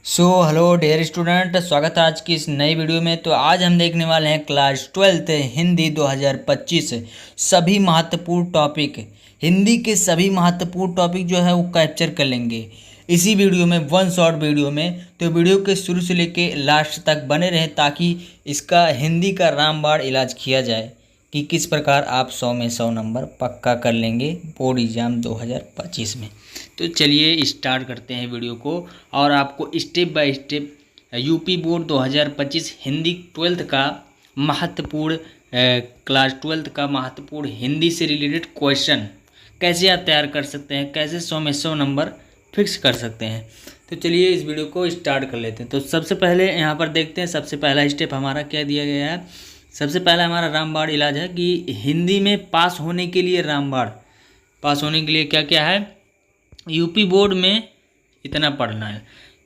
Hello dear student, स्वागत है आज की इस नई वीडियो में। तो आज हम देखने वाले हैं क्लास 12th हिंदी 2025 सभी महत्वपूर्ण टॉपिक। हिंदी के सभी महत्वपूर्ण टॉपिक जो है वो कैप्चर कर लेंगे इसी वीडियो में, वन शॉर्ट वीडियो में। तो वीडियो के शुरू से लेके लास्ट तक बने रहें ताकि इसका हिंदी का रामबाण इलाज किया जाए कि किस प्रकार आप 100 में 100 नंबर पक्का कर लेंगे बोर्ड एग्ज़ाम 2025 में। तो चलिए स्टार्ट करते हैं वीडियो को और आपको step by step UP board 2025 Hindi 12th का महत्वपूर्ण क्लास 12th का महत्वपूर्ण हिंदी से रिलेटेड क्वेश्चन कैसे आप तैयार कर सकते हैं, कैसे 100 में 100 नंबर फिक्स कर सकते हैं। तो चलिए इस वीडियो को स्टार्ट कर लेते हैं। तो सबसे पहले यहाँ पर देखते हैं, सबसे पहला स्टेप हमारा क्या दिया गया है। सबसे पहला हमारा रामबाण इलाज है कि हिंदी में पास होने के लिए रामबाण, पास होने के लिए क्या क्या है। यूपी बोर्ड में इतना पढ़ना है,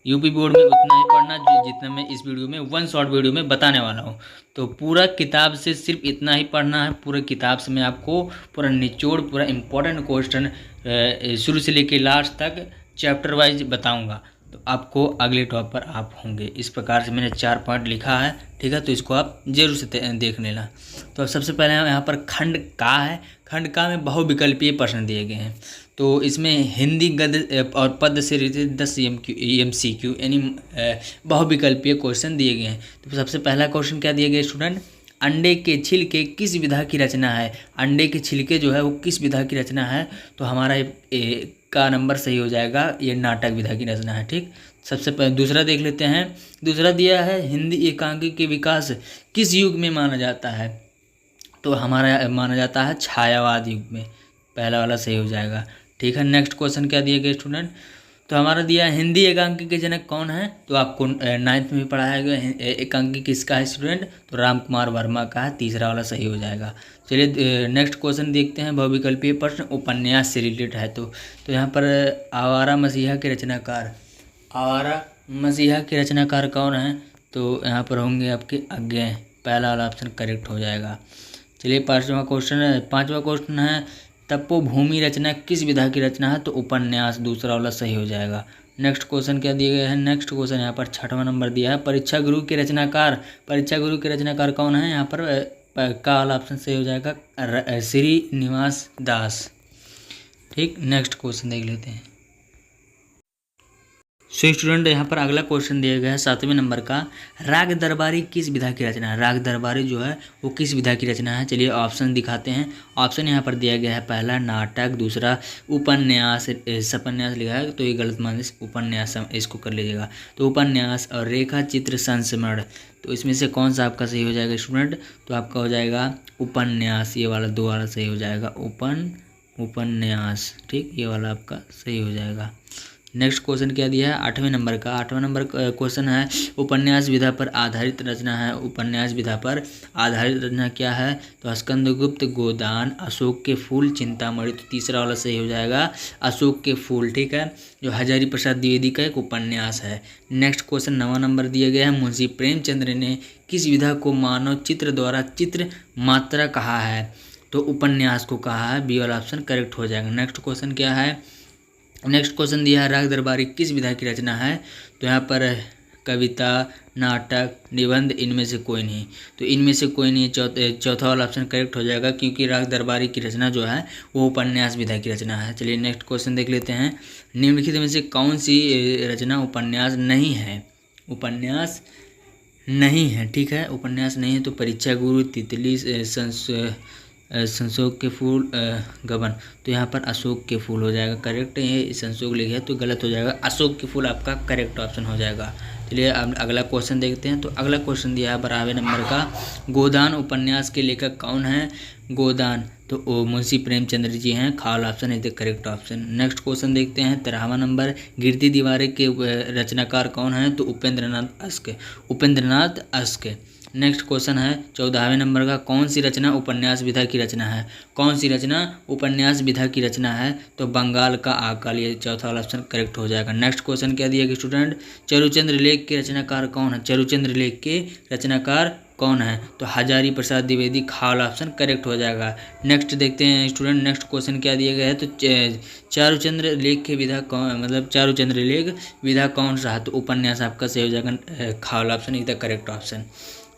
यूपी बोर्ड में उतना ही पढ़ना जो जितना मैं इस वीडियो में वन शॉर्ट वीडियो में बताने वाला हूँ। तो पूरा किताब से सिर्फ इतना ही पढ़ना है। पूरे किताब से मैं आपको पूरा निचोड़, पूरा इम्पोर्टेंट क्वेश्चन शुरू से लेकर लास्ट तक चैप्टर वाइज बताऊँगा। तो आपको अगले टॉप पर आप होंगे। इस प्रकार से मैंने 4 पॉइंट लिखा है, ठीक है। तो इसको आप जरूर से देख लेना। तो अब सबसे पहले यहाँ पर खंड का है। खंड का में बहुविकल्पीय प्रश्न दिए गए हैं। तो इसमें हिंदी गद्य और पद्य से रिलेटेड 10 MCQ यानी बहुविकल्पीय क्वेश्चन दिए गए हैं। तो सबसे पहला क्वेश्चन क्या दिया गया स्टूडेंट, अंडे के छिलके किस विधा की रचना है। अंडे के छिलके जो है वो किस विधा की रचना है। तो हमारा का नंबर सही हो जाएगा, ये नाटक विधा की रचना है, ठीक। सबसे पहले दूसरा देख लेते हैं। दूसरा दिया है हिंदी एकांकी के विकास किस युग में माना जाता है। तो हमारा माना जाता है छायावाद युग में, पहला वाला सही हो जाएगा, ठीक है। नेक्स्ट क्वेश्चन क्या दिए गए स्टूडेंट, तो हमारा दिया है हिंदी एकांकी के जनक कौन है। तो आपको 9th में भी पढ़ाया गया एकांकी किसका है स्टूडेंट, तो राम कुमार वर्मा का है, तीसरा वाला सही हो जाएगा। चलिए नेक्स्ट क्वेश्चन देखते हैं। बहुविकल्पीय प्रश्न उपन्यास से रिलेटेड है। तो यहाँ पर आवारा मसीहा के रचनाकार, आवारा मसीहा के रचनाकार कौन है। तो यहाँ पर होंगे आपके अज्ञेय, पहला वाला ऑप्शन करेक्ट हो जाएगा। चलिए पांचवा क्वेश्चन है तपोभूमि रचना किस विधा की रचना है। तो उपन्यास, दूसरा वाला सही हो जाएगा। नेक्स्ट क्वेश्चन क्या दिए गए हैं। नेक्स्ट क्वेश्चन यहाँ पर 6वां नंबर दिया है परीक्षा गुरु के रचनाकार, परीक्षा गुरु के रचनाकार कौन है। यहाँ पर का वाला ऑप्शन सही हो जाएगा श्रीनिवास दास, ठीक। नेक्स्ट क्वेश्चन देख लेते हैं। सो स्टूडेंट यहाँ पर अगला क्वेश्चन दिया गया है 7वें नंबर का, राग दरबारी किस विधा की रचना है। राग दरबारी जो है वो किस विधा की रचना है। चलिए ऑप्शन दिखाते हैं। ऑप्शन यहाँ पर दिया गया है, पहला नाटक, दूसरा उपन्यास, सपन्यास लिखा है तो ये गलत मान उपन्यास इसको कर लीजिएगा। तो उपन्यास और रेखा चित्र संस्मरण, तो इसमें से कौन सा आपका सही हो जाएगा स्टूडेंट। तो आपका हो जाएगा उपन्यास, ये वाला 2 वाला सही हो जाएगा, उपन्यास, ठीक, ये वाला आपका सही हो जाएगा। नेक्स्ट क्वेश्चन क्या दिया है 8वें नंबर का। 8वां नंबर क्वेश्चन है उपन्यास विधा पर आधारित रचना है। उपन्यास विधा पर आधारित रचना क्या है। तो स्कंदगुप्त, गोदान, अशोक के फूल, चिंतामणि, तो तीसरा वाला सही हो जाएगा अशोक के फूल, ठीक है, जो हजारी प्रसाद द्विवेदी का एक उपन्यास है। नेक्स्ट क्वेश्चन 9वां नंबर दिया गया है मुंशी प्रेमचंद्र ने किस विधा को मानव चित्र द्वारा चित्र मात्रा कहा है। तो उपन्यास को कहा है, बी वाला ऑप्शन करेक्ट हो जाएगा। नेक्स्ट क्वेश्चन क्या है। नेक्स्ट क्वेश्चन दिया है राग दरबारी किस विधा की रचना है। तो यहाँ पर कविता, नाटक, निबंध, इनमें से कोई नहीं। तो इनमें से कोई नहीं, चौथा वाला ऑप्शन करेक्ट हो जाएगा क्योंकि राग दरबारी की रचना जो है वो उपन्यास विधा की रचना है। चलिए नेक्स्ट क्वेश्चन देख लेते हैं। निम्नलिखित में से कौन सी रचना उपन्यास नहीं है। उपन्यास नहीं है, ठीक है, उपन्यास नहीं है। तो परीक्षा गुरु, तितली, संशोक के फूल, गबन, तो यहाँ पर अशोक के फूल हो जाएगा करेक्ट। ये संशोक लिखा है तो गलत हो जाएगा, अशोक के फूल आपका करेक्ट ऑप्शन हो जाएगा। चलिए अब अगला क्वेश्चन देखते हैं। तो अगला क्वेश्चन दिया है 12वें नंबर का, गोदान उपन्यास के लेखक कौन है। गोदान तो मुंशी प्रेमचंद्र जी हैं, खाल ऑप्शन है करेक्ट ऑप्शन। नेक्स्ट क्वेश्चन देखते हैं 13वां नंबर, गिरती दीवारें के रचनाकार कौन है। तो उपेंद्रनाथ अश्क, उपेंद्रनाथ अश्क। नेक्स्ट क्वेश्चन है 14वें नंबर का, कौन सी रचना उपन्यास विधा की रचना है? कौन सी रचना उपन्यास विधा की रचना है? तो बंगाल का आकल, ये चौथा वाला ऑप्शन करेक्ट हो जाएगा। नेक्स्ट क्वेश्चन क्या दिया कि स्टूडेंट, चरुचंद्र लेख के रचनाकार कौन है? चरुचंद्र लेख के रचनाकार कौन है? तो हजारी प्रसाद द्विवेदी, खा वाला ऑप्शन करेक्ट हो जाएगा। नेक्स्ट देखते हैं स्टूडेंट, नेक्स्ट क्वेश्चन क्या दिया गया है, तो चारुचंद्र लेख के विधा कौन, मतलब चारुचंद्र लेख विधा कौन सा है? तो उपन्यास आपका सही हो जाएगा, खा वाला option is the correct option.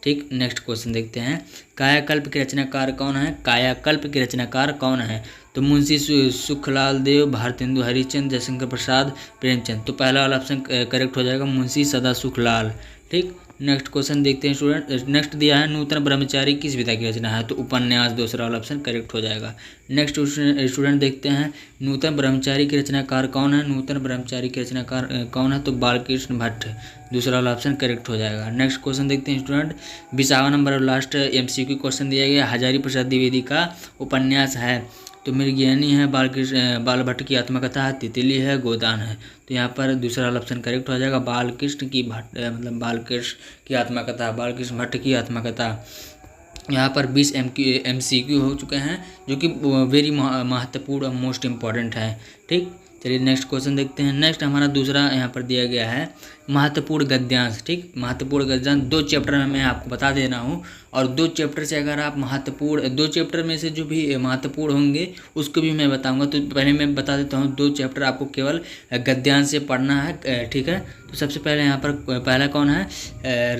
ठीक, नेक्स्ट क्वेश्चन देखते हैं, कायाकल्प के रचनाकार कौन है? कायाकल्प के रचनाकार कौन है? तो मुंशी सुखलाल देव, भारतेंदु हरिश्चंद्र, जयशंकर प्रसाद, प्रेमचंद। तो पहला वाला ऑप्शन करेक्ट हो जाएगा, मुंशी सदा सुखलाल। ठीक, नेक्स्ट क्वेश्चन देखते हैं स्टूडेंट, नेक्स्ट दिया है नूतन ब्रह्मचारी किस विधा की रचना है? तो उपन्यास, दूसरा वाला ऑप्शन करेक्ट हो जाएगा। नेक्स्ट स्टूडेंट देखते हैं, नूतन ब्रह्मचारी के रचनाकार कौन है? नूतन ब्रह्मचारी के रचनाकार कौन है? तो बालकृष्ण भट्ट, दूसरा वाला ऑप्शन करेक्ट हो जाएगा। नेक्स्ट क्वेश्चन देखते हैं स्टूडेंट, 20वां नंबर और लास्ट MCQ क्वेश्चन दिया गया, हजारी प्रसाद द्विवेदी का उपन्यास है? तो मृगयानी है, बाल भट्ट की आत्मकथा है, तितली है, गोदान है। तो यहाँ पर दूसरा वाला ऑप्शन करेक्ट हो जाएगा, बालकृष्ण की भट्ट, मतलब बालकृष्ण की आत्मकथा, बालकृष्ण भट्ट की आत्मकथा। यहाँ पर 20 MCQ हो चुके हैं, जो कि वेरी महत्वपूर्ण और मोस्ट इम्पॉर्टेंट है। ठीक, चलिए नेक्स्ट क्वेश्चन देखते हैं। नेक्स्ट हमारा दूसरा यहाँ पर दिया गया है महत्वपूर्ण गद्यांश। ठीक, महत्वपूर्ण गद्यांश 2 चैप्टर में मैं आपको बता दे रहा हूँ, और 2 चैप्टर से अगर आप महत्वपूर्ण 2 चैप्टर में से जो भी महत्वपूर्ण होंगे उसको भी मैं बताऊंगा। तो पहले मैं बता देता हूँ, 2 चैप्टर आपको केवल गद्यांश से पढ़ना है। ठीक है, तो सबसे पहले यहाँ पर पहला कौन है,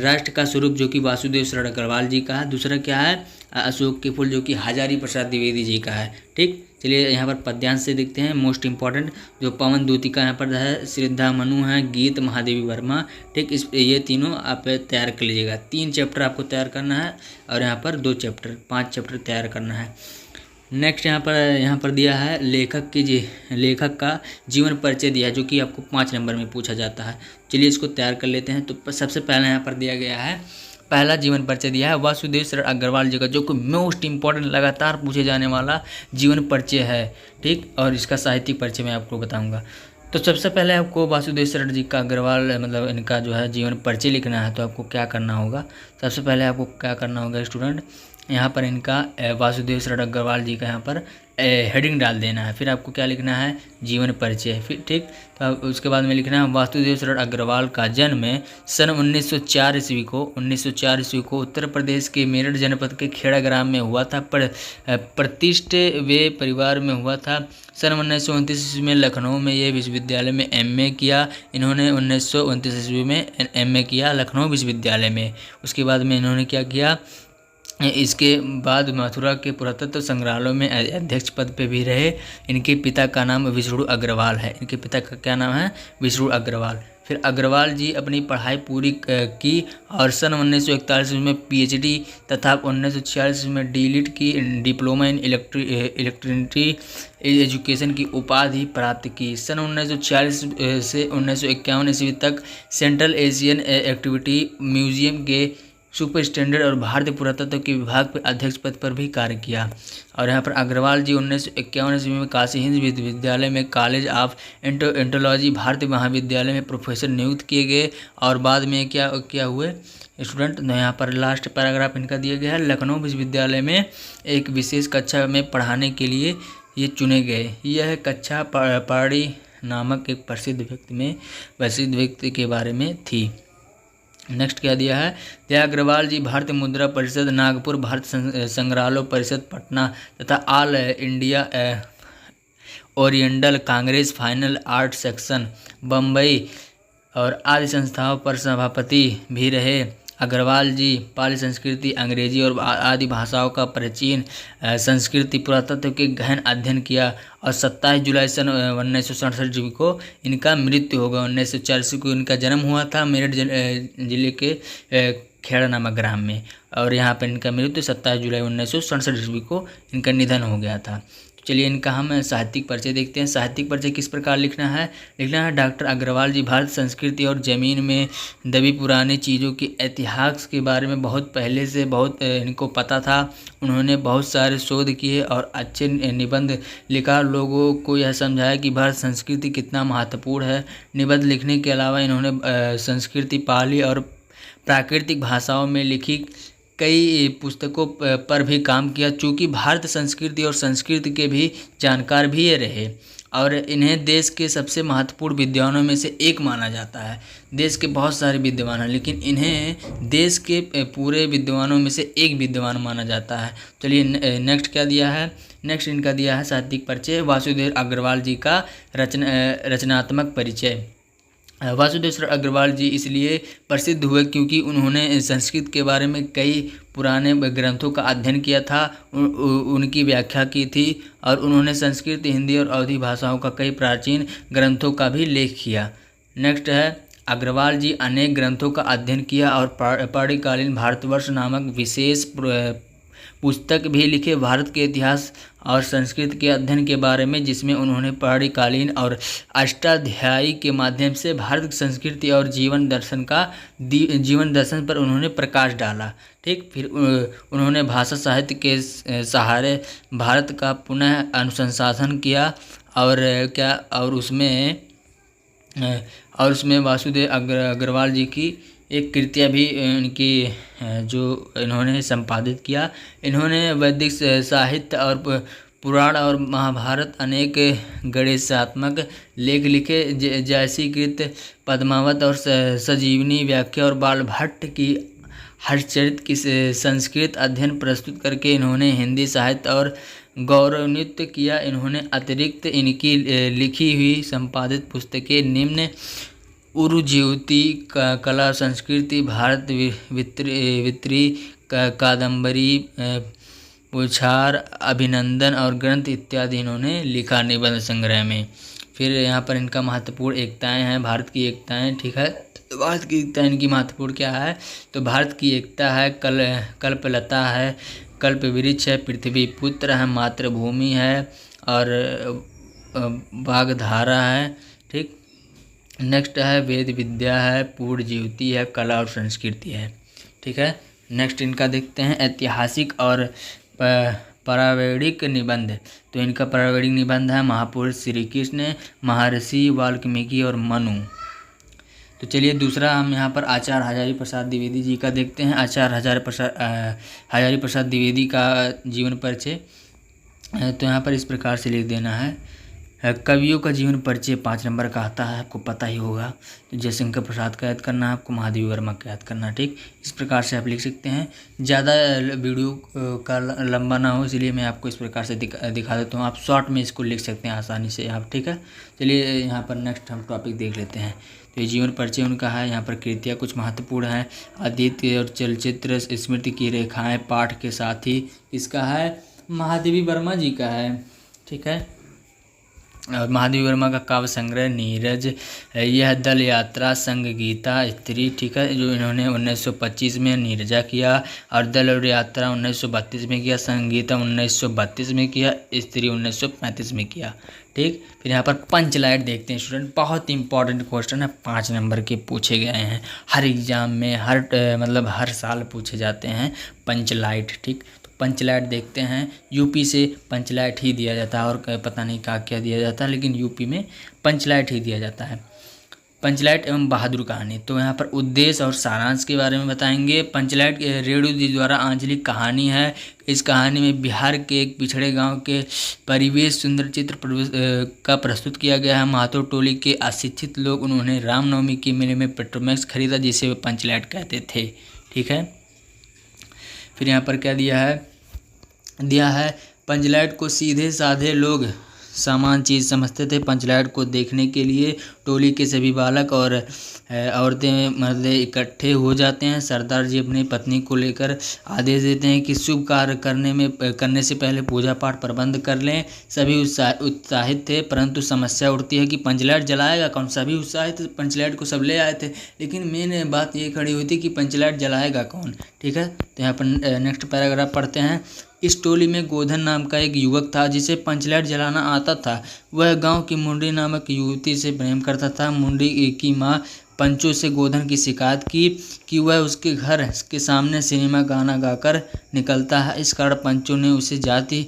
राष्ट्र का स्वरूप, जो कि वासुदेव शरण अग्रवाल जी का है। दूसरा क्या है, अशोक के फूल, जो कि हजारी प्रसाद द्विवेदी जी का है। ठीक, चलिए यहाँ पर पद्यांश से देखते हैं, मोस्ट इंपॉर्टेंट जो पवन दूती का यहाँ पर है, श्रद्धा मनु है, गीत महादेवी वर्मा। ठीक, ये तीनों आप तैयार कर लीजिएगा। 3 चैप्टर आपको तैयार करना है, और यहाँ पर 2 चैप्टर, 5 चैप्टर तैयार करना है। नेक्स्ट यहाँ पर दिया है लेखक का जीवन परिचय दिया है, जो कि आपको 5 नंबर में पूछा जाता है। चलिए इसको तैयार कर लेते हैं। तो सबसे पहले यहाँ पर दिया गया है, पहला जीवन परिचय दिया है वासुदेव शरण अग्रवाल जी का, जो कि मोस्ट इंपॉर्टेंट लगातार पूछे जाने वाला जीवन परिचय है। ठीक, और इसका साहित्यिक परिचय मैं आपको बताऊंगा। तो सबसे पहले आपको वासुदेव शरण जी का अग्रवाल, मतलब इनका जो है जीवन परिचय लिखना है। तो आपको क्या करना होगा, सबसे पहले आपको क्या करना होगा स्टूडेंट, यहाँ पर इनका वासुदेव शरण अग्रवाल जी का यहाँ पर हेडिंग डाल देना है। फिर आपको क्या लिखना है, जीवन परिचय। फिर ठीक, तो उसके बाद में लिखना है वासुदेव शरण अग्रवाल का जन्म सन 1904 ईस्वी को उत्तर प्रदेश के मेरठ जनपद के खेड़ा ग्राम में हुआ था। प्रतिष्ठित वे परिवार में हुआ था। सन 1929 ईस्वी में लखनऊ में ये विश्वविद्यालय में MA किया। इन्होंने 1929 ईस्वी में MA किया लखनऊ विश्वविद्यालय में। उसके बाद में इन्होंने क्या किया, इसके बाद मथुरा के पुरातत्व संग्रहालय में अध्यक्ष पद पे भी रहे। इनके पिता का नाम विष्णु अग्रवाल है। इनके पिता का क्या नाम है, विष्णु अग्रवाल। फिर अग्रवाल जी अपनी पढ़ाई पूरी की और सन 1941 में PhD तथा 1946 में D.Litt की डिप्लोमा इन इलेक्ट्रिसिटी एजुकेशन की उपाधि प्राप्त की। सन 1946 से 1951 ईस्वी तक सेंट्रल एशियन एक्टिविटी म्यूजियम के सुपर स्टैंडर्ड और भारतीय पुरातत्व के विभाग पर अध्यक्ष पद पर भी कार्य किया। और यहाँ पर अग्रवाल जी 1951 ईस्वी में काशी हिंद विश्वविद्यालय में कॉलेज ऑफ एंटोलॉजी भारतीय महाविद्यालय में प्रोफेसर नियुक्त किए गए। और बाद में क्या हुए स्टूडेंट, यहाँ पर लास्ट पैराग्राफ इनका दिया गया है, लखनऊ विश्वविद्यालय में एक विशेष कक्षा में पढ़ाने के लिए ये चुने गए। यह कक्षा पाड़ी नामक एक प्रसिद्ध व्यक्ति के बारे में थी। नेक्स्ट क्या दिया है, जया अग्रवाल जी भारतीय मुद्रा परिषद नागपुर, भारत संग्रहालय परिषद पटना तथा all India oriental Congress final art section Bombay और आदि संस्थाओं पर सभापति भी रहे। अग्रवाल जी पाली संस्कृति, अंग्रेजी और आदि भाषाओं का प्राचीन संस्कृति पुरातत्व के गहन अध्ययन किया। और 27 जुलाई सन 1967 को इनका मृत्यु होगा। 1940 को इनका जन्म हुआ था मेरठ जिले के खेड़ा नामक ग्राम में, और यहाँ पर इनका मृत्यु 27 जुलाई 1967 को इनका निधन हो गया था। चलिए इनका हम साहित्यिक परिचय देखते हैं। साहित्यिक परिचय किस प्रकार लिखना है, डॉक्टर अग्रवाल जी भारत संस्कृति और ज़मीन में दबी पुरानी चीज़ों के इतिहास के बारे में बहुत पहले से बहुत इनको पता था। उन्होंने बहुत सारे शोध किए और अच्छे निबंध लिखा, लोगों को यह समझाया कि भारत संस्कृति कितना महत्वपूर्ण है। निबंध लिखने के अलावा इन्होंने संस्कृति, पाली और प्राकृतिक भाषाओं में लिखी कई पुस्तकों पर भी काम किया। चूँकि भारत संस्कृति और संस्कृति के भी जानकार भी ये रहे और इन्हें देश के सबसे महत्वपूर्ण विद्वानों में से एक माना जाता है। देश के बहुत सारे विद्वान हैं, लेकिन इन्हें देश के पूरे विद्वानों में से एक विद्वान माना जाता है। चलिए नेक्स्ट क्या दिया है, नेक्स्ट इनका दिया है साहित्यिक परिचय। वासुदेव अग्रवाल जी का रचनात्मक परिचय। वासुदेव अग्रवाल जी इसलिए प्रसिद्ध हुए क्योंकि उन्होंने संस्कृत के बारे में कई पुराने ग्रंथों का अध्ययन किया था, उनकी व्याख्या की थी और उन्होंने संस्कृत, हिंदी और अवधी भाषाओं का कई प्राचीन ग्रंथों का भी लेख किया। नेक्स्ट है, अग्रवाल जी अनेक ग्रंथों का अध्ययन किया और पाणिकालीन भारतवर्ष नामक विशेष पुस्तक भी लिखे भारत के इतिहास और संस्कृति के अध्ययन के बारे में, जिसमें उन्होंने पाणिकालीन और अष्टाध्यायी के माध्यम से भारत की संस्कृति और जीवन दर्शन पर उन्होंने प्रकाश डाला। ठीक, फिर उन्होंने भाषा साहित्य के सहारे भारत का पुनः अनुसंधान किया और उसमें वासुदेव अग्रवाल जी की एक कृतियाँ भी इनकी जो इन्होंने संपादित किया। इन्होंने वैदिक साहित्य और पुराण और महाभारत अनेक गणितात्मक लेख लिखे, जैसी कृत पद्मावत और संजीवनी व्याख्या और बालभट्ट की हर्षचरित की संस्कृत अध्ययन प्रस्तुत करके इन्होंने हिंदी साहित्य और गौरवान्वित किया। इन्होंने अतिरिक्त इनकी लिखी हुई संपादित पुस्तकें निम्न उरुज्योति, कला संस्कृति, भारत वित्री, कादम्बरी, पुछार, अभिनंदन और ग्रंथ इत्यादि इन्होंने लिखा निबंध संग्रह में। फिर यहाँ पर इनका महत्वपूर्ण एकताएं हैं, भारत की एकताएं। ठीक है, तो भारत की एकता इनकी महत्वपूर्ण क्या है, तो भारत की एकता है कल्पलता है, कल्प वृक्ष है, पृथ्वी पुत्र है, मातृभूमि है और वागधारा है। ठीक, नेक्स्ट है वेद विद्या है, पूर्ण ज्योति है, कला और संस्कृति है। ठीक है, नेक्स्ट इनका देखते हैं ऐतिहासिक और पौराणिक निबंध। तो इनका पौराणिक निबंध है महापुरुष श्री कृष्ण, महर्षि वाल्मीकि और मनु। तो चलिए दूसरा हम यहाँ पर आचार्य हजारी प्रसाद द्विवेदी जी का देखते हैं। आचार्य हजारी प्रसाद द्विवेदी का जीवन परिचय। तो यहाँ पर इस प्रकार से लिख देना है, कवियों का जीवन परिचय 5 नंबर का आता है, आपको पता ही होगा। तो जयशंकर प्रसाद का याद करना है, आपको महादेवी वर्मा का याद करना है। ठीक, इस प्रकार से आप लिख सकते हैं। ज़्यादा वीडियो का लंबा ना हो इसलिए मैं आपको इस प्रकार से दिखा देता हूँ, आप शॉर्ट में इसको लिख सकते हैं आसानी से आप। ठीक है, चलिए यहाँ पर नेक्स्ट हम टॉपिक देख लेते हैं। तो ये जीवन परिचय उनका है। यहाँ पर कृतियाँ कुछ महत्वपूर्ण हैं, आदित्य और चलचित्र, स्मृति की रेखाएँ, पाठ के साथ ही इसका है महादेवी वर्मा जी का है। ठीक है, और महादेवी वर्मा का काव्य संग्रह नीरज, यह दल यात्रा, संग गीता, स्त्री। ठीक है, जो इन्होंने 1925 में नीरजा किया और दल और यात्रा 1932 में किया, संगीता 1932 में किया, स्त्री 1935 में किया। ठीक, फिर यहाँ पर पंचलाइट देखते हैं स्टूडेंट, बहुत इंपॉर्टेंट क्वेश्चन है, 5 नंबर के पूछे गए हैं हर एग्जाम में, हर साल पूछे जाते हैं पंचलाइट। ठीक, पंचलाइट देखते हैं। यूपी से पंचलाइट ही दिया जाता है और पता नहीं क्या दिया जाता है, लेकिन यूपी में पंचलाइट ही दिया जाता है। पंचलाइट एवं बहादुर कहानी। तो यहाँ पर उद्देश्य और सारांश के बारे में बताएंगे। पंचलाइट रेणु जी द्वारा आंचलिक कहानी है। इस कहानी में बिहार के एक पिछड़े गांव के परिवेश सुंदर चित्र का प्रस्तुत किया गया है। महतो टोली के अशिक्षित लोग, उन्होंने रामनवमी के मेले में पेट्रोमैक्स खरीदा जिसे वे पंचलाइट कहते थे। ठीक है, फिर यहाँ पर क्या दिया है पंचलाइट को सीधे साधे लोग सामान चीज़ समझते थे। पंचलाइट को देखने के लिए टोली के सभी बालक और औरतें मर्द इकट्ठे हो जाते हैं। सरदार जी अपनी पत्नी को लेकर आदेश देते हैं कि शुभ कार्य करने से पहले पूजा पाठ प्रबंध कर लें। सभी उत्साहित थे, परंतु समस्या उठती है कि पंचलाइट जलाएगा कौन। सभी उत्साहित थे, पंचलाइट को सब ले आए थे, लेकिन मेन बात ये खड़ी हुई थी कि पंचलाइट जलाएगा कौन। ठीक है, तो यहाँ पर नेक्स्ट पैराग्राफ पढ़ते हैं। इस टोली में गोधन नाम का एक युवक था जिसे पंचलाइट जलाना आता था। वह गांव की मुंडी नामक युवती से प्रेम करता था। मुंडी की माँ पंचो से गोधन की शिकायत की कि वह उसके घर के सामने सिनेमा गाना गाकर निकलता है। इस कारण पंचो ने उसे जाति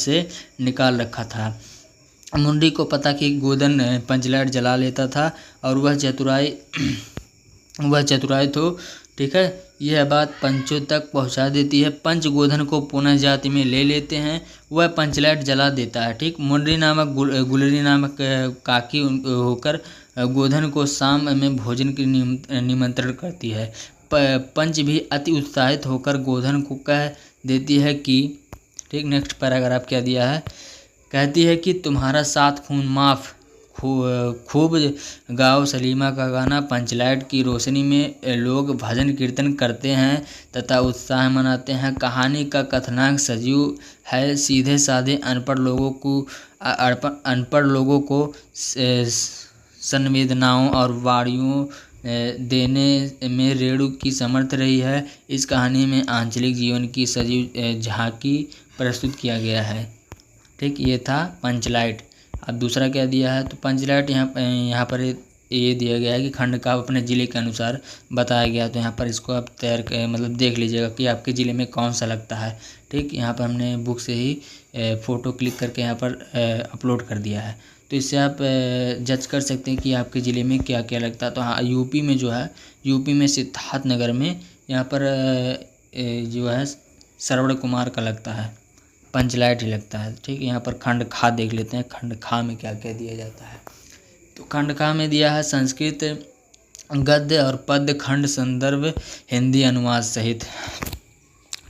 से निकाल रखा था। मुंडी को पता कि गोधन पंचलाइट जला लेता था और वह चतुराई तो ठीक है, यह बात पंचों तक पहुंचा देती है। पंच गोधन को पुनः जाति में ले लेते हैं, वह पंचलाइट जला देता है। ठीक, मुंडी नामक गुलरी नामक काकी होकर गोधन को शाम में भोजन की निमंत्रण करती है। पंच भी अति उत्साहित होकर गोधन को कह देती है कि, ठीक, नेक्स्ट पैराग्राफ क्या दिया है, कहती है कि तुम्हारा 7 खून माफ़, खूब गाओ सलीमा का गाना। पंचलाइट की रोशनी में लोग भजन कीर्तन करते हैं तथा उत्साह मनाते हैं। कहानी का कथनांक सजीव है, सीधे साधे अनपढ़ लोगों को संवेदनाओं और वाणियों देने में रेणु की समर्थ रही है। इस कहानी में आंचलिक जीवन की सजीव झांकी प्रस्तुत किया गया है। ठीक, ये था पंचलाइट। अब दूसरा क्या दिया है, तो पंचलाइट यहाँ पर ये दिया गया है कि खंड का अपने ज़िले के अनुसार बताया गया। तो यहाँ पर इसको आप मतलब देख लीजिएगा कि आपके ज़िले में कौन सा लगता है। ठीक, यहाँ पर हमने बुक से ही फ़ोटो क्लिक करके यहाँ पर अपलोड कर दिया है, तो इससे आप जज कर सकते हैं कि आपके ज़िले में क्या क्या लगता है। तो हाँ, यूपी में जो है, यूपी में सिद्धार्थनगर में यहाँ पर जो है श्रवण कुमार का लगता है, पंचलाइट ही लगता है। ठीक, यहाँ पर खंड खा देख लेते हैं, खंड खा में क्या क्या दिया जाता है। तो खंड खा में दिया है संस्कृत गद्य और पद्य खंड संदर्भ हिंदी अनुवाद सहित।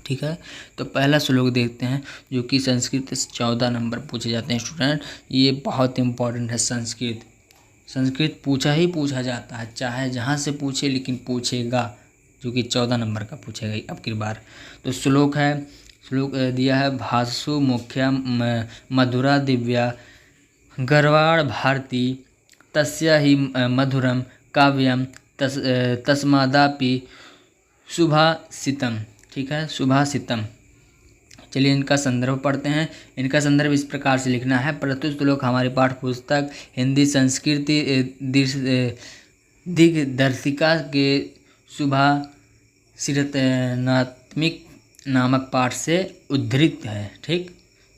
ठीक है, तो पहला श्लोक देखते हैं जो कि संस्कृत से 14 नंबर पूछे जाते हैं स्टूडेंट। ये बहुत इंपॉर्टेंट है। संस्कृत पूछा जाता है, चाहे जहाँ से पूछे, लेकिन पूछेगा, जो कि 14 नंबर का पूछेगा अब की बार। तो श्लोक दिया है, भासु मुख्या मधुरा दिव्या गरवाण भारती तस्या ही मधुरम काव्यम तस्मादापि सुभाषितम। ठीक है, सुभाषितम। चलिए इनका संदर्भ पढ़ते हैं। इनका संदर्भ इस प्रकार से लिखना है। प्रस्तुत श्लोक हमारी पाठ्य पुस्तक हिंदी संस्कृति दिग्दर्शिका के सुभाषितनात्मिक नामक पाठ से उद्धृत है। ठीक,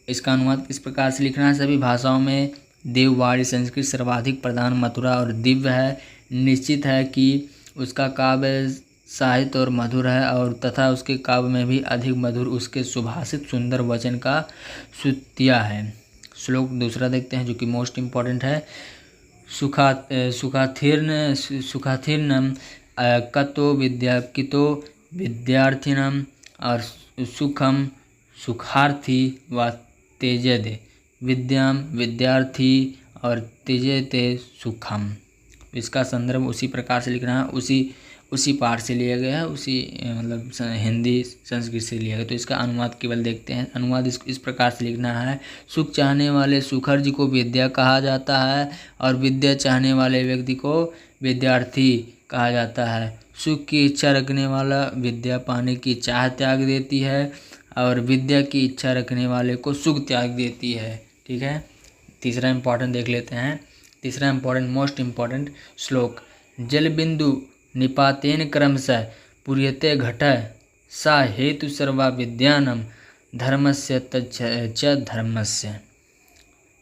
इसका अनुवाद इस प्रकार से लिखना है। सभी भाषाओं में देववाणी संस्कृत सर्वाधिक प्रधान, मथुरा और दिव्य है। निश्चित है कि उसका काव्य साहित्य और मधुर है, और तथा उसके काव्य में भी अधिक मधुर उसके सुभाषित सुंदर वचन का स्तुत्या है। श्लोक दूसरा देखते हैं जो कि मोस्ट इम्पॉर्टेंट है। सुखाथिर्न कतो विद्यार्थिनम और सुखम सुखार्थी व तेजदे विद्याम विद्यार्थी और तेजते सुखम। इसका संदर्भ उसी प्रकार से लिखना है, उसी पाठ से लिया गया है, उसी मतलब हिंदी संस्कृत से लिया गया। तो इसका अनुवाद केवल देखते हैं। अनुवाद इस प्रकार से लिखना है। सुख चाहने वाले सुखर जी को विद्या कहा जाता है, और विद्या चाहने वाले व्यक्ति को विद्यार्थी कहा जाता है। सुख की इच्छा रखने वाला विद्या पाने की चाह त्याग देती है, और विद्या की इच्छा रखने वाले को सुख त्याग देती है। ठीक है, तीसरा इंपॉर्टेंट देख लेते हैं। तीसरा इंपॉर्टेंट, मोस्ट इम्पॉर्टेंट श्लोक, जल बिंदु निपातेन क्रमशः पूर्यते घट सा हेतु सर्वा विद्यानम धर्मस्य च धर्मस्य।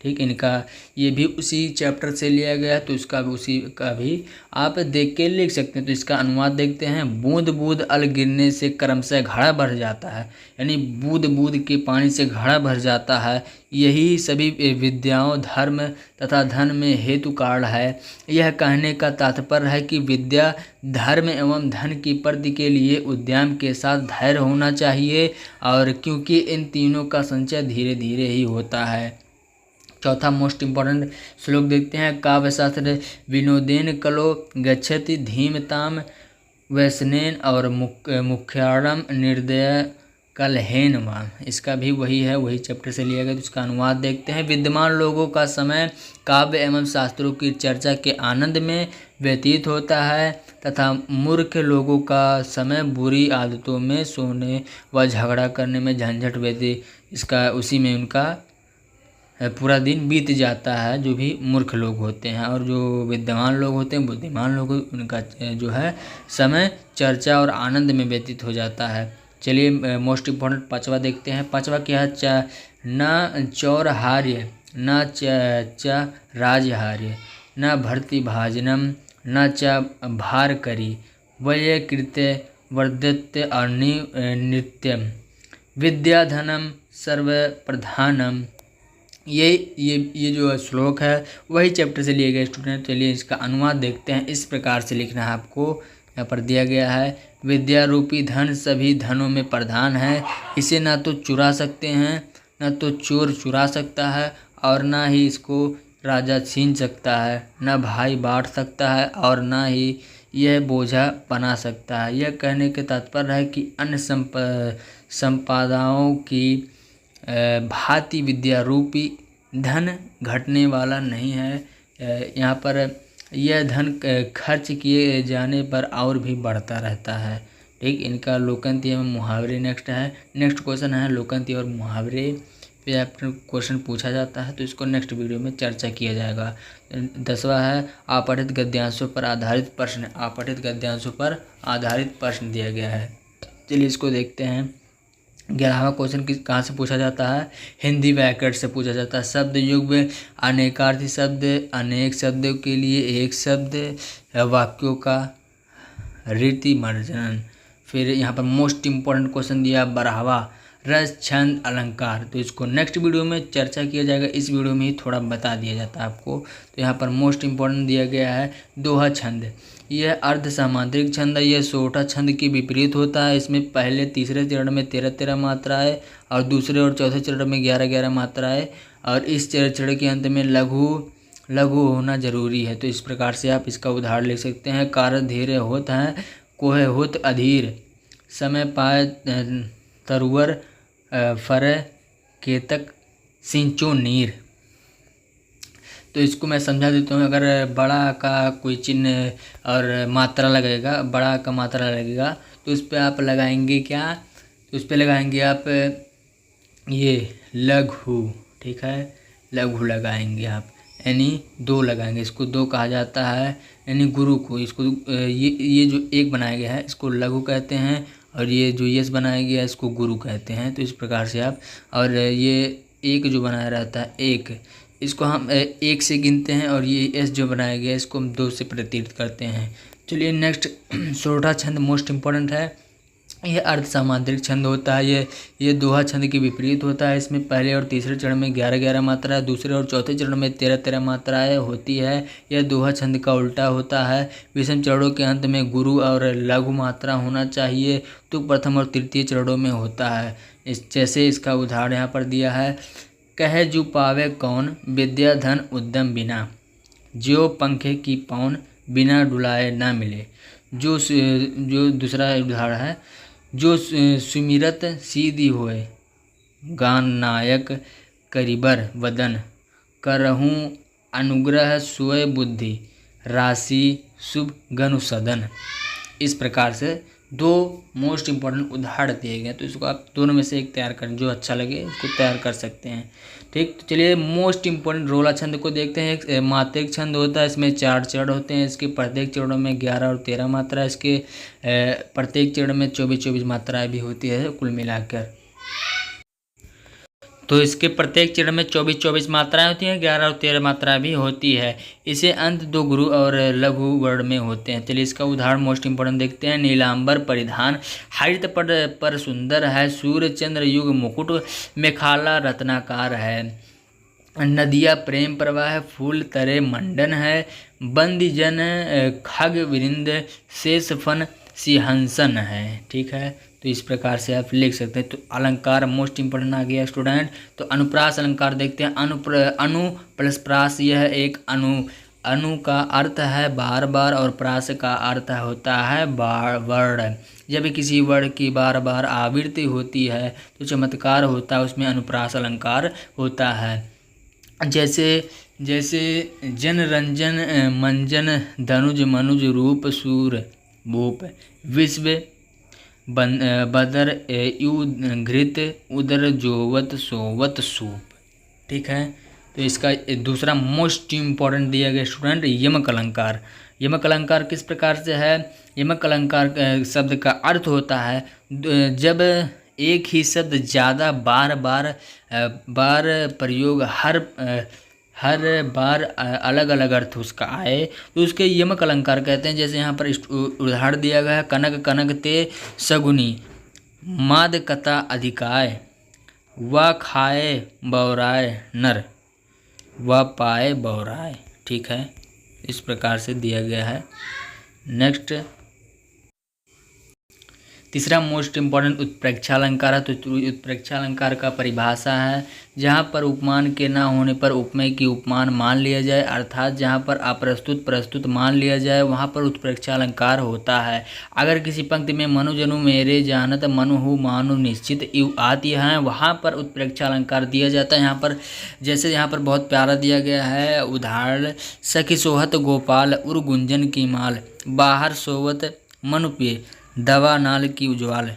ठीक, इनका ये भी उसी चैप्टर से लिया गया है, तो इसका भी उसी का भी आप देख के लिख सकते हैं। तो इसका अनुवाद देखते हैं। बूंद बूंद अल गिरने से क्रमशः घड़ा भर जाता है, यानी बूंद बूंद के पानी से घड़ा भर जाता है। यही सभी विद्याओं, धर्म तथा धन में हेतु कारण है। यह कहने का तात्पर्य है कि विद्या, धर्म एवं धन की प्राप्ति के लिए उद्यम के साथ धैर्य होना चाहिए, और क्योंकि इन तीनों का संचय धीरे धीरे ही होता है। चौथा मोस्ट इम्पॉर्टेंट श्लोक देखते हैं। काव्यशास्त्र विनोदेन कलो गच्छति धीमताम वैष्णेन और मुख्यारम निर्दय कलहेन वा। इसका भी वही है, वही चैप्टर से लिया गया। तो इसका अनुवाद देखते हैं। विद्वान लोगों का समय काव्य एवं शास्त्रों की चर्चा के आनंद में व्यतीत होता है, तथा मूर्ख लोगों का समय बुरी आदतों में सोने व झगड़ा करने में झंझट व्यतीत, इसका उसी में उनका पूरा दिन बीत जाता है, जो भी मूर्ख लोग होते हैं। और जो विद्वान लोग होते हैं, बुद्धिमान लोग, उनका जो है समय चर्चा और आनंद में व्यतीत हो जाता है। चलिए मोस्ट इम्पोर्टेंट पांचवा देखते हैं। पांचवा क्या है, न चौरहार्य न च राजहार्य न भर्तृभाजनम न च भारकरी वैयकृत्य वर्धत्य और नृत्यम विद्याधनम सर्वप्रधानम। ये जो श्लोक है वही चैप्टर से लिए गए स्टूडेंट। चलिए इसका अनुवाद देखते हैं। इस प्रकार से लिखना है आपको, यहाँ पर दिया गया है, विद्या रूपी धन सभी धनों में प्रधान है। इसे ना तो चुरा सकते हैं, ना तो चोर चुरा सकता है, और ना ही इसको राजा छीन सकता है, ना भाई बांट सकता है, और ना ही यह बोझा बना सकता है। यह कहने के तात्पर्य है कि अन्य संपदाओं की भांति विद्या रूपी धन घटने वाला नहीं है। यहाँ पर यह धन खर्च किए जाने पर और भी बढ़ता रहता है। ठीक, इनका लोकंती एवं मुहावरे नेक्स्ट है। नेक्स्ट क्वेश्चन है लोकंती और मुहावरे पे आपको क्वेश्चन पूछा जाता है, तो इसको नेक्स्ट वीडियो में चर्चा किया जाएगा। 10वां है अपठित गद्यांशों पर आधारित प्रश्न। अपठित गद्यांशों पर आधारित प्रश्न दिया गया है। चलिए इसको देखते हैं। 11वां क्वेश्चन कहाँ से पूछा जाता है? हिंदी व्याकरण से पूछा जाता है। शब्द युग में अनेकार्थी शब्द, अनेक शब्दों के लिए एक शब्द, वाक्यों का रीति मार्जन। फिर यहाँ पर मोस्ट इम्पोर्टेंट क्वेश्चन दिया बराहवा रस छंद अलंकार, तो इसको नेक्स्ट वीडियो में चर्चा किया जाएगा। इस वीडियो में ही थोड़ा बता दिया जाता है आपको। तो यहाँ पर मोस्ट इम्पोर्टेंट दिया गया है दोहा छंद। यह अर्ध सामांतरिक छंद है। यह सोठा छंद के विपरीत होता है। इसमें पहले तीसरे चरण में 13-13 मात्राएं और दूसरे और चौथे चरण में 11-11 मात्राएं, और इस चरण के अंत में लघु होना जरूरी है। तो इस प्रकार से आप इसका उदाहरण लिख सकते हैं। कार धीरे होत हैं, कोह होत अधीर, समय पाए तरुवर, फर केतक सिंचो नीर। तो इसको मैं समझा देता हूँ। अगर बड़ा का कोई चिन्ह और मात्रा लगेगा, बड़ा का मात्रा लगेगा, तो उस पर आप लगाएंगे क्या? तो उस पर लगाएंगे आप ये लघु। ठीक है, लघु लगाएंगे आप, यानी 2 लगाएंगे। इसको 2 कहा जाता है, यानी गुरु को। इसको ये जो एक बनाया गया है इसको लघु कहते हैं, और ये जो यस बनाया गया है इसको गुरु कहते हैं। तो इस प्रकार से आप, और ये एक जो बनाया रहता है एक, इसको हम 1 से गिनते हैं, और ये एस जो बनाया गया है इसको हम 2 से प्रतीत करते हैं। चलिए नेक्स्ट सोठा छंद मोस्ट इम्पोर्टेंट है। यह अर्ध सामांतरिक छंद होता है। ये दोहा छंद के विपरीत होता है। इसमें पहले और तीसरे चरण में 11-11 मात्राएं, दूसरे और चौथे चरण में 13-13 मात्राएं होती है। यह दोहा छंद का उल्टा होता है। विषम चरणों के अंत में गुरु और लघु मात्रा होना चाहिए, तो प्रथम और तृतीय चरणों में होता है। जैसे इसका उदाहरण यहाँ पर दिया है, कहे जू पावे कौन विद्या धन उद्यम बिना, ज्यो पंखे की पौन बिना डुलाए ना मिले। जो दूसरा उदाहरण है, जो सुमिरत सीधी होए, गान नायक करिबर वदन, करहूँ अनुग्रह सोए बुद्धि, राशि शुभ गनु सदन। इस प्रकार से 2 मोस्ट इम्पोर्टेंट उदाहरण दिए गए। तो इसको आप दोनों में से एक तैयार करें, जो अच्छा लगे उसको तैयार कर सकते हैं। ठीक, तो चलिए मोस्ट इम्पोर्टेंट रोला छंद को देखते हैं। एक मात्रिक छंद होता है, इसमें 4 चरण होते हैं। इसके प्रत्येक चरणों में 11 और 13 मात्रा, इसके प्रत्येक चरण में 24-24 मात्राएं भी होती है कुल मिलाकर। तो इसके प्रत्येक चरण में 24-24 मात्राएं होती हैं, 11 और 13 मात्राएं भी होती है। इसे अंत 2 गुरु और लघु वर्ण में होते हैं। चलिए इसका उदाहरण मोस्ट इम्पोर्टेंट देखते हैं। नीलांबर परिधान, हरित पर सुंदर है, सूर्य चंद्र युग मुकुट, मेखाला रत्नाकार है, नदिया प्रेम प्रवाह, फूल तरे मंडन है, बंदी जन खग विरिंद, शेष फन सिंहासन है। ठीक है, तो इस प्रकार से आप लिख सकते हैं। तो अलंकार मोस्ट इम्पोर्टेंट आ गया स्टूडेंट। तो अनुप्रास अलंकार देखते हैं। अनु प्लस प्रास, यह एक अनु का अर्थ है बार बार, और प्रास का अर्थ होता है वर्ण। जब किसी वर्ण की बार बार आवृत्ति होती है तो चमत्कार होता है, उसमें अनुप्रास अलंकार होता है। जैसे जन रंजन मंजन, धनुज मनुज, रूप सूर भूप, विश्व बदर यु घृत, उदर जोवत सोवत सूप। ठीक है, तो इसका दूसरा मोस्ट इम्पॉर्टेंट दिया गया स्टूडेंट यमक अलंकार। यमक अलंकार किस प्रकार से है? यमक अलंकार शब्द का अर्थ होता है जब एक ही शब्द ज़्यादा बार बार प्रयोग हर बार अलग अलग अर्थ उसका आए तो उसके यमक अलंकार कहते हैं। जैसे यहाँ पर उदाहरण दिया गया है, कनक कनक ते सगुनी, माद कथा अधिकाय, व खाए बौराय नर, व पाए बौराय। ठीक है, इस प्रकार से दिया गया है। नेक्स्ट तीसरा मोस्ट इम्पॉर्टेंट उत्प्रेक्षा अलंकार है। तो उत्प्रेक्षा अलंकार का परिभाषा है जहाँ पर उपमान के ना होने पर उपमेय की उपमान मान लिया जाए, अर्थात जहाँ पर अप्रस्तुत प्रस्तुत मान लिया जाए वहाँ पर उत्प्रेक्षा अलंकार होता है। अगर किसी पंक्ति में मनु जनु मेरे जानत मनु हु मानु निश्चित इव आती है, वहाँ पर उत्प्रेक्षा अलंकार दिया जाता है। यहाँ पर जैसे यहाँ पर बहुत प्यारा दिया गया है उदाहरण, सखी सोहत गोपाल उर गुंजन की माल, बाहर सोवत मनु पिए दवा नाल की उज्वाल।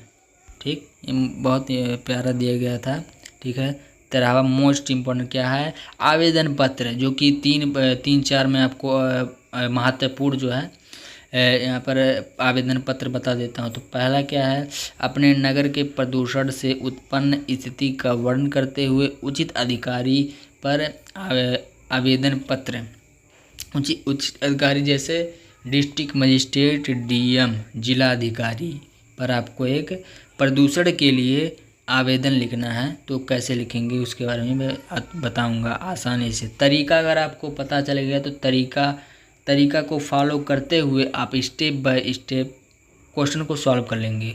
ठीक, ये बहुत प्यारा दिया गया था। ठीक है, 13वां मोस्ट इम्पोर्टेंट क्या है, आवेदन पत्र, जो कि तीन चार में आपको महत्वपूर्ण जो है यहाँ पर आवेदन पत्र बता देता हूँ। तो पहला क्या है, अपने नगर के प्रदूषण से उत्पन्न स्थिति का वर्णन करते हुए उचित अधिकारी पर आवेदन पत्र। उचित अधिकारी जैसे डिस्ट्रिक्ट मजिस्ट्रेट, डीएम, जिला अधिकारी पर आपको एक प्रदूषण के लिए आवेदन लिखना है। तो कैसे लिखेंगे उसके बारे में मैं बताऊंगा आसानी से। तरीका अगर आपको पता चल गया तो तरीका को फॉलो करते हुए आप स्टेप बाय स्टेप क्वेश्चन को सॉल्व कर लेंगे।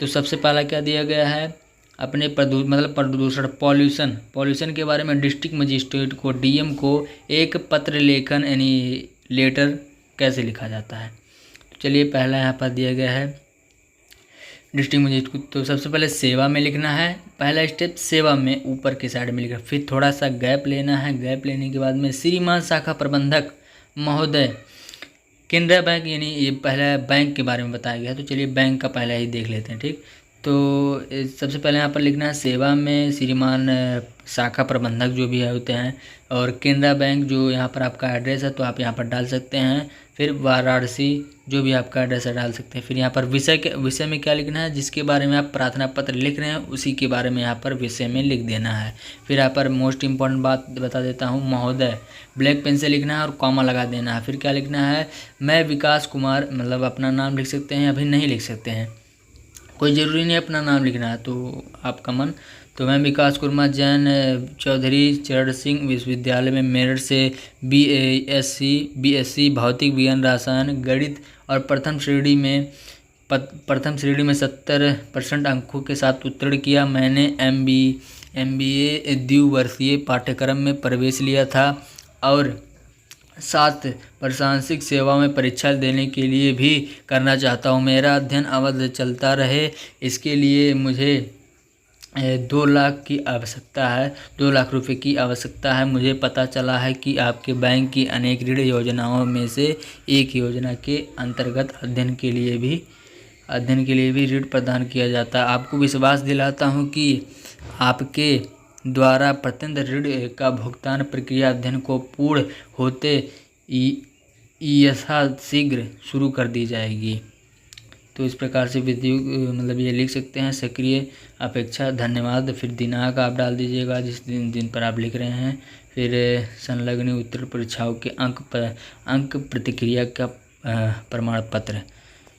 तो सबसे पहला क्या दिया गया है, अपने प्रदूषण पॉल्यूशन के बारे में डिस्ट्रिक्ट मजिस्ट्रेट को, डीएम को एक पत्र लेखन यानी लेटर कैसे लिखा जाता है। तो चलिए पहला यहाँ पर दिया गया है डिस्ट्रिक्ट मजिस्ट्रेट को। तो सबसे पहले सेवा में लिखना है, पहला स्टेप सेवा में ऊपर के साइड में लिखना, फिर थोड़ा सा गैप लेना है, गैप लेने के बाद में श्रीमान शाखा प्रबंधक महोदय केनरा बैंक, यानी ये पहला बैंक के बारे में बताया गया है। तो चलिए बैंक का पहला ही देख लेते हैं। ठीक, तो सबसे पहले यहाँ पर लिखना है सेवा में श्रीमान शाखा प्रबंधक जो भी है होते हैं, और केनरा बैंक जो यहाँ पर आपका एड्रेस है तो आप यहाँ पर डाल सकते हैं। फिर वाराणसी जो भी आपका एड्रेस है डाल सकते हैं। फिर यहाँ पर विषय में क्या लिखना है, जिसके बारे में आप प्रार्थना पत्र लिख रहे हैं उसी के बारे में यहाँ पर विषय में लिख देना है। फिर यहाँ पर मोस्ट इम्पॉर्टेंट बात बता देता हूँ, महोदय ब्लैक पेन से लिखना है और कॉमा लगा देना है। फिर क्या लिखना है, मैं विकास कुमार, मतलब अपना नाम लिख सकते हैं, अभी नहीं लिख सकते हैं, कोई ज़रूरी नहीं अपना नाम लिखना है, तो आपका मन। तो मैं विकास कुमार जैन चौधरी चरण सिंह विश्वविद्यालय में मेरठ से बीएससी भौतिक विज्ञान रसायन गणित और प्रथम श्रेणी में 70% अंकों के साथ उत्तीर्ण किया। मैंने MBA द्विवर्षीय पाठ्यक्रम में प्रवेश लिया था और 7 प्रशासनिक सेवा में परीक्षा देने के लिए भी करना चाहता हूँ। मेरा अध्ययन अवधि चलता रहे, इसके लिए मुझे 2 लाख की आवश्यकता है, 2 लाख रुपए की आवश्यकता है। मुझे पता चला है कि आपके बैंक की अनेक ऋण योजनाओं में से एक योजना के अंतर्गत अध्ययन के लिए भी ऋण प्रदान किया जाता है। आपको विश्वास दिलाता हूं कि आपके द्वारा प्रत्येक ऋण का भुगतान प्रक्रिया अध्ययन को पूर्ण होते यथाशीघ्र शुरू कर दी जाएगी। तो इस प्रकार से मतलब ये लिख सकते हैं, सक्रिय अपेक्षा धन्यवाद। फिर दिनांक आप डाल दीजिएगा जिस दिन पर आप लिख रहे हैं। फिर संलग्न उत्तर परीक्षाओं के अंक प्रतिक्रिया का प्रमाण पत्र।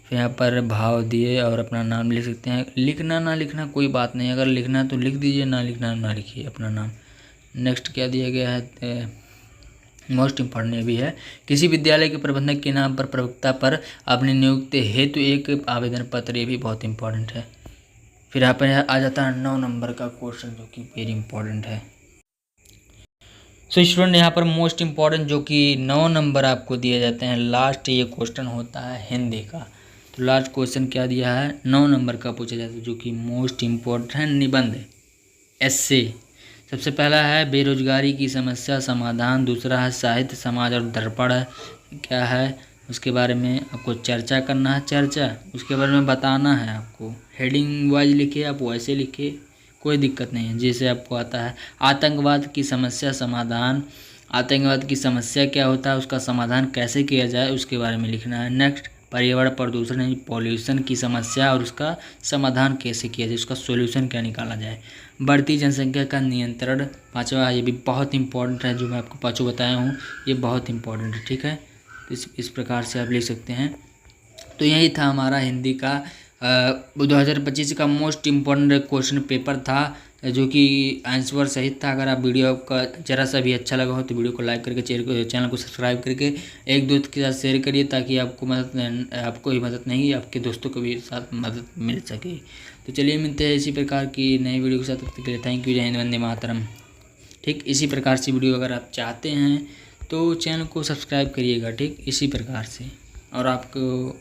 फिर यहाँ पर भाव दिए और अपना नाम लिख सकते हैं। लिखना ना लिखना कोई बात नहीं, अगर लिखना तो लिख दीजिए, ना लिखना ना लिखिए अपना नाम। नेक्स्ट क्या दिया गया है, मोस्ट इम्पॉर्टेंट भी है, किसी विद्यालय के प्रबंधक के नाम पर प्रवक्ता पर अपनी नियुक्ति हेतु एक आवेदन पत्र, ये भी बहुत इंपॉर्टेंट है। फिर यहाँ पर आ जाता है 9 नंबर का क्वेश्चन जो कि वेरी इंपॉर्टेंट है। सो स्टूडेंट यहाँ पर मोस्ट इम्पॉर्टेंट जो कि 9 नंबर आपको दिए जाते हैं, लास्ट ये क्वेश्चन होता है हिंदी का। तो लास्ट क्वेश्चन क्या दिया है, 9 नंबर का पूछा जाता है जो कि मोस्ट इम्पॉर्टेंट है, निबंध एस्से। सबसे पहला है बेरोजगारी की समस्या समाधान, दूसरा है साहित्य समाज और दर्पण क्या है उसके बारे में आपको चर्चा करना है, चर्चा उसके बारे में बताना है आपको। हेडिंग वाइज लिखिए, आप वैसे लिखिए, कोई दिक्कत नहीं है जैसे आपको आता है। आतंकवाद की समस्या समाधान, आतंकवाद की समस्या क्या होता है, उसका समाधान कैसे किया जाए उसके बारे में लिखना है। नेक्स्ट पर्यावरण प्रदूषण यानी पॉल्यूशन की समस्या और उसका समाधान कैसे किया जाए, उसका सॉल्यूशन क्या निकाला जाए। बढ़ती जनसंख्या का नियंत्रण पाँचवा, ये भी बहुत इंपॉर्टेंट है, जो मैं आपको पाँचों बताया हूँ ये बहुत इंपॉर्टेंट है, ठीक है। तो इस प्रकार से आप लिख सकते हैं। तो यही था हमारा हिंदी का 2025 का मोस्ट इम्पॉर्टेंट क्वेश्चन पेपर था, जो कि आंसर सहित था। अगर आप वीडियो का जरा सा भी अच्छा लगा हो तो वीडियो को लाइक करके चैनल को सब्सक्राइब करके एक दोस्त के साथ शेयर करिए, ताकि आपको ही मदद नहीं, आपके दोस्तों को भी साथ मदद मिल सके। तो चलिए मिलते हैं इसी प्रकार की नई वीडियो के साथ, तब तक के लिए थैंक यू, जय हिंद, वंदे मातरम। ठीक, इसी प्रकार से वीडियो अगर आप चाहते हैं तो चैनल को सब्सक्राइब करिएगा, ठीक, इसी प्रकार से। और आपको